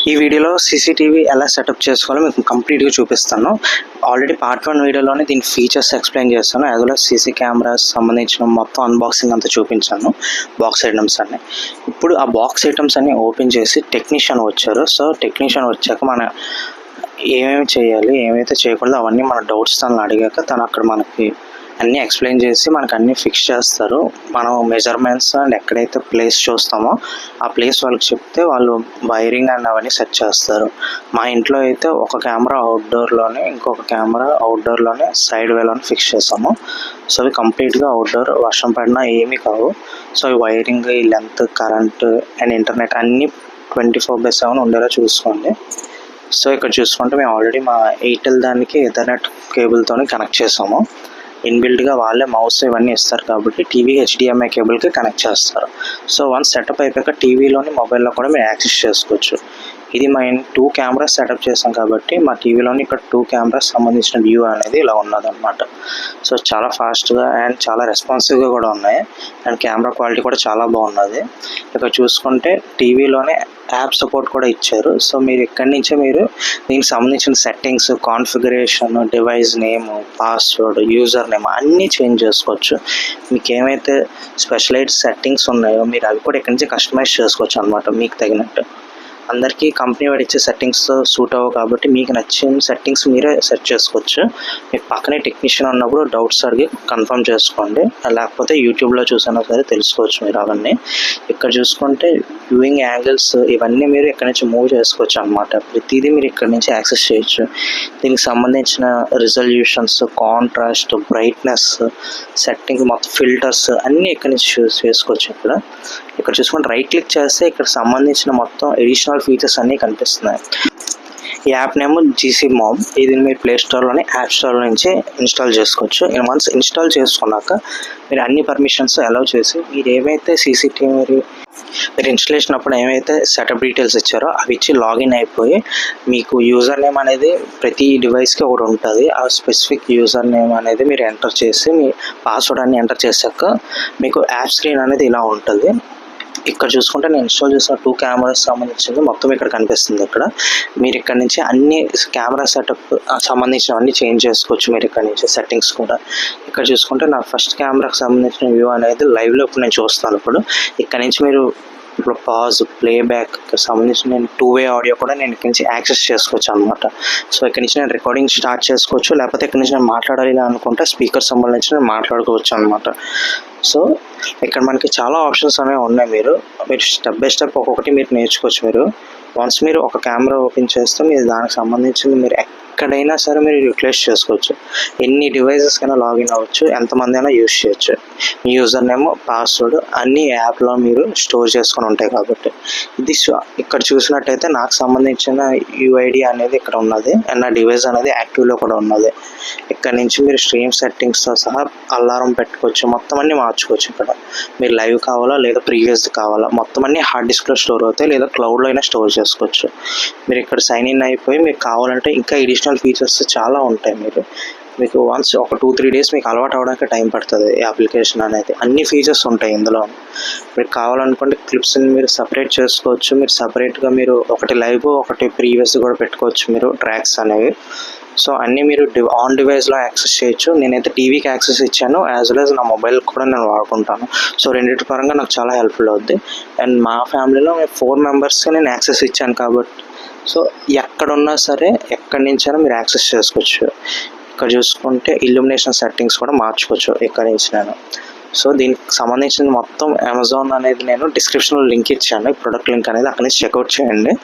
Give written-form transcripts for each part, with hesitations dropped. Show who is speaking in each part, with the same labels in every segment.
Speaker 1: ఈ వీడియోలో సీసీటీవీ ఎలా సెటప్ చేసుకోవాలో మీకు కంప్లీట్గా చూపిస్తాను. ఆల్రెడీ పార్ట్ 1 వీడియోలోనే దీని ఫీచర్స్ ఎక్స్ప్లెయిన్ చేస్తాను. As well as CC cameras సంబంధించిన మొత్తం అన్బాక్సింగ్ అంతా చూపించాను, బాక్స్ ఐటమ్స్ అన్నీ. ఇప్పుడు ఆ బాక్స్ ఐటమ్స్ అన్నీ ఓపెన్ చేసి టెక్నీషియన్ వచ్చారు. సో టెక్నీషియన్ వచ్చాక మన ఏమేమి చేయాలి, ఏమైతే చేయకూడదు అవన్నీ మన డౌట్స్ తనని అడిగాక తను అక్కడ మనకి అన్నీ ఎక్స్ప్లెయిన్ చేసి మనకు అన్నీ ఫిక్స్ చేస్తారు. మనం మెజర్మెంట్స్ అండ్ ఎక్కడైతే ప్లేస్ చూస్తామో ఆ ప్లేస్ వాళ్ళకి చెప్తే వాళ్ళు వైరింగ్ అండ్ అవన్నీ సెట్ చేస్తారు. మా ఇంట్లో అయితే ఒక కెమెరా అవుట్డోర్లోనే, ఇంకొక కెమెరా అవుట్డోర్లోనే సైడ్ వేలోనే ఫిక్స్ చేసాము. సో అవి కంప్లీట్గా అవుట్డోర్, వర్షం పడినా ఏమీ కావు. సో ఈ వైరింగ్, ఈ లెంత్, కరెంట్ అండ్ ఇంటర్నెట్ అన్నీ 24/7 ఉండేలా చూసుకోండి. సో ఇక్కడ చూసుకుంటే మేము ఆల్రెడీ మా ఎయిర్టెల్ దానికి ఎథర్నెట్ కేబుల్తోనే కనెక్ట్ చేసాము. ఇన్బిల్డ్గా వాళ్ళే మౌస్ ఇవన్నీ ఇస్తారు కాబట్టి టీవీ HDMI కేబుల్కి కనెక్ట్ చేస్తారు. సో వన్స్ సెటప్ అయిపోయాక టీవీలోని మొబైల్లో కూడా మీరు యాక్సెస్ చేసుకోవచ్చు. ఇది మేము 2 కెమెరాస్ సెటప్ చేసాం కాబట్టి మా టీవీలోని ఇక్కడ 2 కెమెరాస్ సంబంధించిన వ్యూ అనేది ఇలా ఉన్నదన్నమాట. సో చాలా ఫాస్ట్గా అండ్ చాలా రెస్పాన్సివ్గా కూడా ఉన్నాయి అండ్ కెమెరా క్వాలిటీ కూడా చాలా బాగున్నది. ఇక్కడ చూసుకుంటే టీవీలోనే యాప్ సపోర్ట్ కూడా ఇచ్చారు. సో మీరు ఇక్కడి నుంచే మీరు దీనికి సంబంధించిన settings, configuration, device name, password, user name అన్నీ చేంజ్ చేసుకోవచ్చు. మీకు ఏమైతే స్పెషలైజ్డ్ సెట్టింగ్స్ ఉన్నాయో మీరు అవి కూడా ఇక్కడి నుంచి కస్టమైజ్ చేసుకోవచ్చు అనమాట మీకు తగినట్టు. అందరికీ కంపెనీ వాడు ఇచ్చే సెట్టింగ్స్ సూట్ అవ్వవు కాబట్టి మీకు నచ్చిన సెట్టింగ్స్ మీరే సెట్ చేసుకోవచ్చు. మీకు పక్కనే టెక్నీషియన్ ఉన్నప్పుడు డౌట్స్ అడిగి కన్ఫర్మ్ చేసుకోండి, లేకపోతే యూట్యూబ్లో చూసినా సరే తెలుసుకోవచ్చు మీరు అవన్నీ. ఇక్కడ చూసుకుంటే వ్యూయింగ్ యాంగిల్స్ ఇవన్నీ మీరు ఇక్కడ నుంచి మూవ్ చేసుకోవచ్చు అనమాట. ప్రతిదీ మీరు ఇక్కడ నుంచి యాక్సెస్ చేయొచ్చు. దీనికి సంబంధించిన రిజల్యూషన్స్, కాంట్రాస్ట్, బ్రైట్నెస్, సెట్టింగ్, మొత్తం ఫిల్టర్స్ అన్నీ ఇక్కడ నుంచి చూస్ చేసుకోవచ్చు. ఇక్కడ చూసుకుంటే రైట్ క్లిక్ చేస్తే ఇక్కడ సంబంధించిన మొత్తం ఎడిషనల్ ఫీచర్స్ అన్నీ కనిపిస్తున్నాయి. ఈ యాప్ నేమ్ GC Mob. ఇది మీరు ప్లే స్టోర్లోనే యాప్ స్టోర్ నుంచి ఇన్స్టాల్ చేసుకోవచ్చు. వన్స్ ఇన్స్టాల్ చేసుకున్నాక మీరు అన్ని పర్మిషన్స్ అలౌ చేసి మీరు ఏవైతే సీసీటీవీ మీరు ఇన్స్టలేషన్ అప్పుడు ఏమైతే సెటప్ డీటెయిల్స్ ఇచ్చారో అవి ఇచ్చి లాగిన్ అయిపోయి మీకు యూజర్ నేమ్ అనేది ప్రతి డివైస్కి ఒకటి ఉంటుంది. ఆ స్పెసిఫిక్ యూజర్ నేమ్ అనేది మీరు ఎంటర్ చేసి మీ పాస్వర్డ్ అన్ని ఎంటర్ చేశాక మీకు యాప్ స్క్రీన్ అనేది ఇలా ఉంటుంది. ఇక్కడ చూసుకుంటే నేను ఇన్స్టాల్ చేసిన 2 కెమెరాస్ సంబంధించింది మొత్తం ఇక్కడ కనిపిస్తుంది. ఇక్కడ మీరు ఇక్కడ నుంచి అన్ని కెమెరా సెటప్ సంబంధించినవన్నీ చేంజ్ చేసుకోవచ్చు. మీరు ఇక్కడ నుంచి సెట్టింగ్స్ కూడా ఇక్కడ చూసుకుంటే నా ఫస్ట్ కెమెరాకి సంబంధించిన వ్యూ అనేది లైవ్లో ఇప్పుడు నేను చూస్తాను. ఇక్కడ నుంచి మీరు ఇప్పుడు పాజ్, ప్లేబ్యాక్ సంబంధించిన నేను 2-way ఆడియో కూడా నేను ఇక్కడ నుంచి యాక్సెస్ చేసుకోవచ్చు అనమాట. సో ఇక్కడ నుంచి నేను రికార్డింగ్ స్టార్ట్ చేసుకోవచ్చు, లేకపోతే ఇక్కడ నుంచి నేను మాట్లాడాలి అనుకుంటే స్పీకర్ సంబంధించి నేను మాట్లాడుకోవచ్చు అనమాట. సో ఇక్కడ మనకి చాలా ఆప్షన్స్ అనేవి ఉన్నాయి. మీరు స్టెప్ బై స్టెప్ ఒక్కొక్కటి మీరు నేర్చుకోవచ్చు. వన్స్ మీరు ఒక కెమెరా ఓపెన్ చేస్తే మీరు దానికి సంబంధించింది మీరు ఎక్కడైనా సరే మీరు యూటిలైజ్ చేసుకోవచ్చు. ఎన్ని డివైజెస్ కైనా లాగిన్ అవ్వచ్చు, ఎంతమంది అయినా యూజ్ చేయొచ్చు. మీ యూజర్ నేమ్, పాస్వర్డ్ అన్ని యాప్లో మీరు స్టోర్ చేసుకొని ఉంటాయి కాబట్టి. ఇది ఇక్కడ చూసినట్టయితే నాకు సంబంధించిన UID అనేది ఇక్కడ ఉన్నది అండ్ నా డివైస్ అనేది యాక్టివ్లో కూడా ఉన్నది. ఇక్కడ నుంచి మీరు స్ట్రీమ్ సెట్టింగ్స్తో సహా అలారం పెట్టుకోవచ్చు, మొత్తం అన్నీ మార్చుకోవచ్చు. ఇక్కడ మీరు లైవ్ కావాలా లేదా ప్రీవియస్ది కావాలా మొత్తం అన్నీ హార్డ్ డిస్క్లో స్టోర్ అవుతాయి, లేదా క్లౌడ్లో అయినా స్టోర్ చేసుకోవచ్చు. మీరు ఇక్కడ సైన్ ఇన్ అయిపోయి మీకు కావాలంటే ఇంకా ఎడిషనల్ ఫీచర్స్ చాలా ఉంటాయి. మీకు వన్స్ ఒక 2-3 డేస్ మీకు అలవాటు అవ్వడానికి టైం పడుతుంది. ఈ అప్లికేషన్ అనేది అన్ని ఫీచర్స్ ఉంటాయి ఇందులో. మీకు కావాలనుకుంటే క్లిప్స్ని మీరు సపరేట్ చేసుకోవచ్చు. మీరు సపరేట్గా మీరు ఒకటి లైవ్, ఒకటి ప్రీవియస్ కూడా పెట్టుకోవచ్చు మీరు ట్రాక్స్ అనేవి. సో అన్నీ మీరు ఆన్ డివైస్లో యాక్సెస్ చేయొచ్చు. నేనైతే టీవీకి యాక్సెస్ ఇచ్చాను, యాజ్ వెల్ యాజ్ నా మొబైల్ కూడా నేను వాడుకుంటాను. సో రెండింటి పరంగా నాకు చాలా హెల్ప్ఫుల్ అవుద్ది. అండ్ మా ఫ్యామిలీలో 4 మెంబర్స్కి నేను యాక్సెస్ ఇచ్చాను కాబట్టి సో ఎక్కడున్నా సరే ఎక్కడి నుంచైనా మీరు యాక్సెస్ చేసుకోవచ్చు. ఇక్కడ చూసుకుంటే ఇల్యూమినేషన్ సెట్టింగ్స్ కూడా మార్చుకోవచ్చు ఇక్కడ నుంచి నేను. సో దీనికి సంబంధించిన మొత్తం అమెజాన్ అనేది నేను డిస్క్రిప్షన్లో లింక్ ఇచ్చాను. ఈ ప్రొడక్ట్ లింక్ అనేది అక్కడి నుంచి చెక్అవుట్ చేయండి.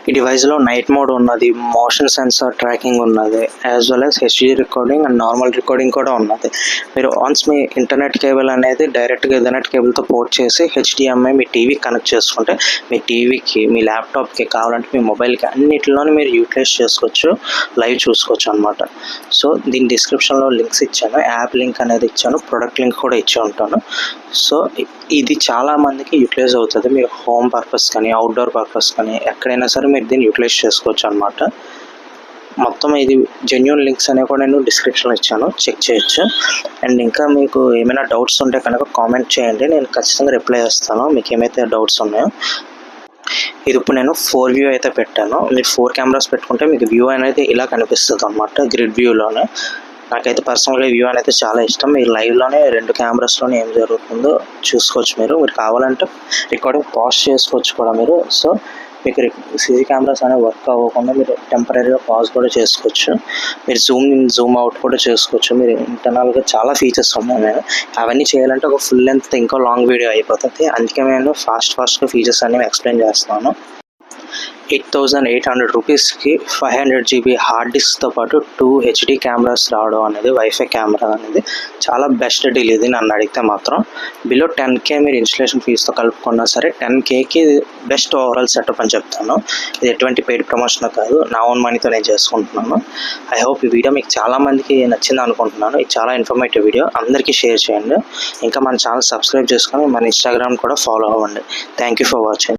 Speaker 1: ఈ డివైస్లో నైట్ మోడ్ ఉన్నది, మోషన్ సెన్సార్ ట్రాకింగ్ ఉన్నది, as well as HD recording and normal recording కూడా ఉన్నది. మీరు వన్స్ మీ ఇంటర్నెట్ కేబుల్ అనేది డైరెక్ట్గా ఎథర్నెట్ కేబుల్తో పోర్ట్ చేసి HDMI మీ టీవీకి కనెక్ట్ చేసుకుంటే మీ టీవీకి, మీ ల్యాప్టాప్కి కావాలంటే మీ మొబైల్కి అన్నిటిలోనే మీరు యూటిలైజ్ చేసుకోవచ్చు, లైవ్ చూసుకోవచ్చు అనమాట. సో దీని డిస్క్రిప్షన్లో లింక్స్ ఇచ్చాను, యాప్ లింక్ అనేది ఇచ్చాను, ప్రొడక్ట్ లింక్ కూడా ఇచ్చి ఉంటాను. సో ఇది చాలామందికి యూటిలైజ్ అవుతుంది. మీరు హోమ్ పర్పస్ కానీ, అవుట్డోర్ పర్పస్ కానీ ఎక్కడైనా సరే మీరు దీన్ని యూటిలైజ్ చేసుకోవచ్చు అనమాట. మొత్తం ఇది జెన్యూన్ లింక్స్ అనేవి కూడా నేను డిస్క్రిప్షన్లో ఇచ్చాను, చెక్ చేయొచ్చు. అండ్ ఇంకా మీకు ఏమైనా డౌట్స్ ఉంటే కనుక కామెంట్ చేయండి, నేను ఖచ్చితంగా రిప్లై చేస్తాను మీకు ఏమైతే డౌట్స్ ఉన్నాయో. ఇది ఇప్పుడు నేను 4 వ్యూ అయితే పెట్టాను. మీరు 4 కెమెరాస్ పెట్టుకుంటే మీకు వ్యూ అనేది ఇలా కనిపిస్తదనమాట గ్రిడ్ వ్యూలోనే. నాకైతే పర్సనల్‌గా వ్యూ అనేది చాలా ఇష్టం. మీరు లైవ్‌లోనే 2 కెమెరాస్‌లోనే ఏం జరుగుతుందో చూసుకోవచ్చు మీరు. మీరు కావాలంటే రికార్డింగ్ పాజ్ చేసుకోవచ్చు కూడా మీరు. సో, మీకు సీసీ కెమెరాస్ అనేవి వర్క్ అవ్వకుండా మీరు టెంపరరీగా పాజ్ కూడా చేసుకోవచ్చు. మీరు జూమ్ ఇన్, జూమ్ అవుట్ కూడా చేసుకోవచ్చు. మీరు ఇంటర్నల్‌గా చాలా ఫీచర్స్ ఉన్నాయి నేను. అవన్నీ చేయాలంటే ఒక ఫుల్ లెంగ్త్ ఇంకా లాంగ్ వీడియో అయిపోతది. అందుకే నేను ఫాస్ట్‌గా ఫీచర్స్ అనేవి ఎక్స్‌ప్లెయిన్ చేస్తున్నాను. 8,800 రూపీస్‌కి 500 జీబీ హార్డ్ డిస్క్‌తో పాటు 2 హెచ్‌డీ కెమెరాస్ రావడం అనేది వైఫై కెమెరా అనేది చాలా బెస్ట్ డీల్ ఇది నన్ను అడిగితే మాత్రం. బిలో 10K మీరు ఇన్‌స్టాలేషన్ ఫీస్‌తో కలుపుకున్నా సరే 10Kకి బెస్ట్ ఓవరాల్ సెటప్ అని చెప్తాను. ఇది ఎటువంటి పెయిడ్ ప్రమోషన్ కాదు. నా ఓన్ మనీతో నేను చేసుకుంటున్నాను. ఐ హోప్ ఈ వీడియో మీకు చాలా మందికి నచ్చింది అనుకుంటున్నాను. ఇది చాలా ఇన్ఫర్మేటివ్ వీడియో. అందరికీ షేర్ చేయండి. ఇంకా మన ఛానల్ సబ్స్క్రైబ్ చేసుకొని మన ఇన్‌స్టాగ్రామ్ కూడా ఫాలో అవ్వండి. Thank you for watching.